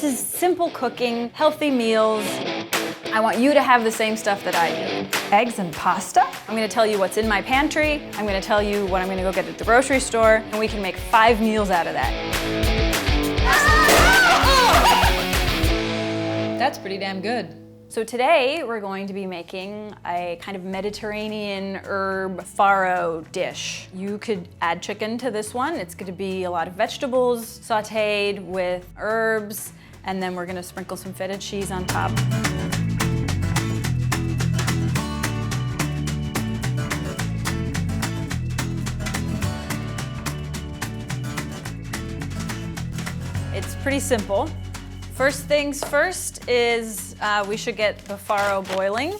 This is simple cooking, healthy meals. I want you to have the same stuff that I do. Eggs and pasta. I'm gonna tell you what's in my pantry. I'm gonna tell you what I'm gonna go get at the grocery store, and we can make 5 meals out of that. That's pretty damn good. So today we're going to be making a kind of Mediterranean herb farro dish. You could add chicken to this one. It's going to be a lot of vegetables sauteed with herbs, and then we're going to sprinkle some feta cheese on top. It's pretty simple. First things first is we should get the farro boiling.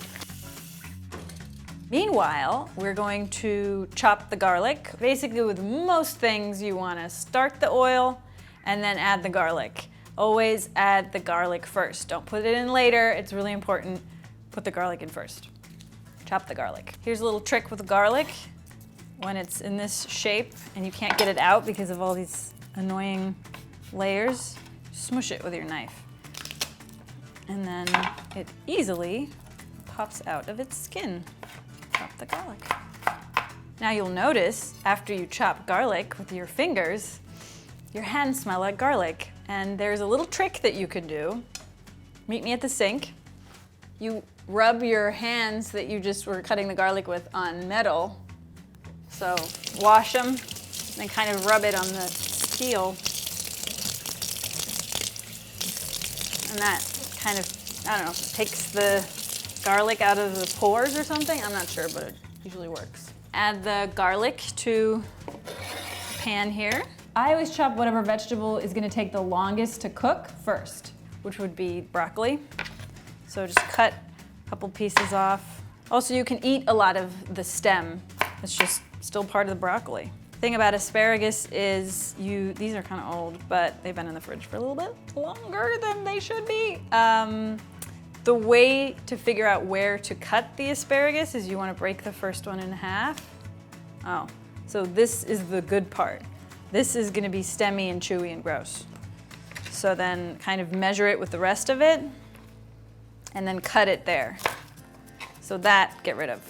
Meanwhile, we're going to chop the garlic. Basically, with most things, you want to start the oil and then add the garlic. Always add the garlic first. Don't put it in later. It's really important. Put the garlic in first. Chop the garlic. Here's a little trick with the garlic. When it's in this shape and you can't get it out because of all these annoying layers, smush it with your knife. And then it easily pops out of its skin. Chop the garlic. Now you'll notice after you chop garlic with your fingers, your hands smell like garlic. And there's a little trick that you can do. Meet me at the sink. You rub your hands that you just were cutting the garlic with on metal. So wash them and kind of rub it on the steel. And that kind of, I don't know, takes the garlic out of the pores or something. I'm not sure, but it usually works. Add the garlic to the pan here. I always chop whatever vegetable is gonna take the longest to cook first, which would be broccoli. So just cut a couple pieces off. Also, you can eat a lot of the stem. It's just still part of the broccoli. Thing about asparagus is these are kind of old, but they've been in the fridge for a little bit longer than they should be. The way to figure out where to cut the asparagus is you want to break the first one in half. Oh, so this is the good part. This is going to be stemmy and chewy and gross. So then kind of measure it with the rest of it and then cut it there. So that get rid of.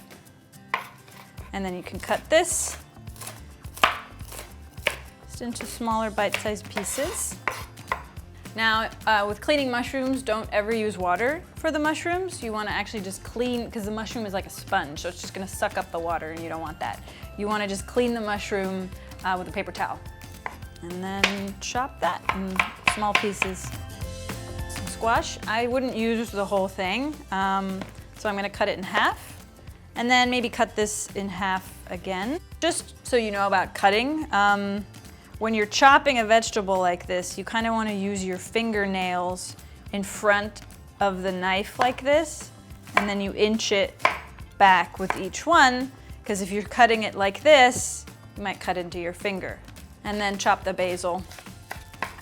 And then you can cut this into smaller bite-sized pieces. Now, with cleaning mushrooms, don't ever use water for the mushrooms. You want to actually just clean, because the mushroom is like a sponge, so it's just going to suck up the water, and you don't want that. You want to just clean the mushroom with a paper towel. And then chop that in small pieces. Some squash. I wouldn't use the whole thing, so I'm going to cut it in half. And then maybe cut this in half again. Just so you know about cutting, when you're chopping a vegetable like this, you kind of want to use your fingernails in front of the knife like this, and then you inch it back with each one, because if you're cutting it like this, you might cut into your finger. And then chop the basil.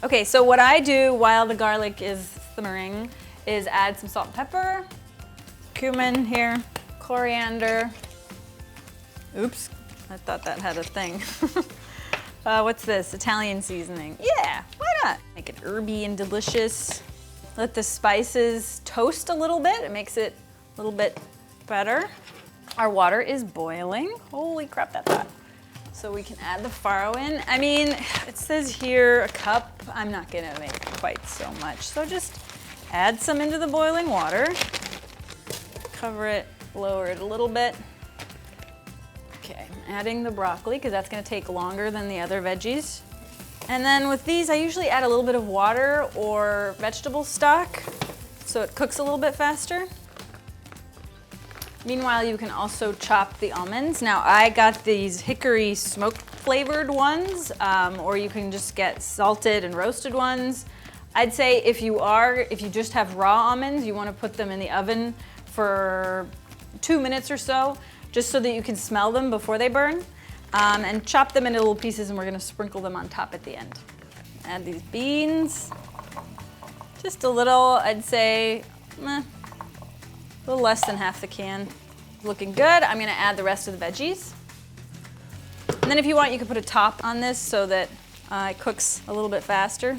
Okay, so what I do while the garlic is simmering is add some salt and pepper, cumin here, coriander. Oops, I thought that had a thing. What's this? Italian seasoning. Yeah, why not? Make it herby and delicious. Let the spices toast a little bit. It makes it a little bit better. Our water is boiling. Holy crap, that's hot. So we can add the farro in. I mean, it says here a cup. I'm not gonna make quite so much. So just add some into the boiling water. Cover it, lower it a little bit. Okay, adding the broccoli, because that's gonna take longer than the other veggies. And then with these, I usually add a little bit of water or vegetable stock, so it cooks a little bit faster. Meanwhile, you can also chop the almonds. Now, I got these hickory smoked flavored ones, or you can just get salted and roasted ones. I'd say if you just have raw almonds, you wanna put them in the oven for 2 minutes or so, just so that you can smell them before they burn, and chop them into little pieces, and we're gonna sprinkle them on top at the end. Add these beans. Just a little, I'd say, a little less than half the can. Looking good. I'm gonna add the rest of the veggies. And then if you want, you can put a top on this so that it cooks a little bit faster.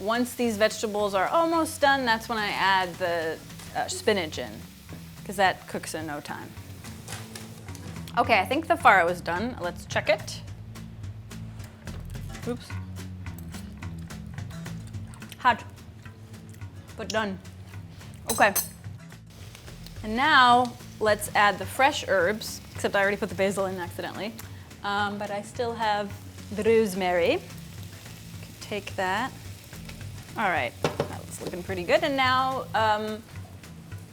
Once these vegetables are almost done, that's when I add the spinach in, because that cooks in no time. Okay, I think the farro is done. Let's check it. Oops. Hot, but done. Okay. And now let's add the fresh herbs, except I already put the basil in accidentally. But I still have the rosemary. Take that. All right, that's looking pretty good. And now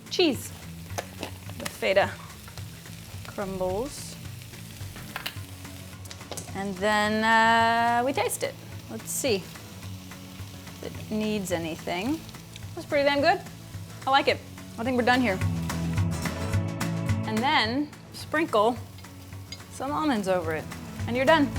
cheese. The Feta crumbles. And then we taste it. Let's see if it needs anything. That's pretty damn good. I like it. I think we're done here. And then sprinkle some almonds over it, and you're done.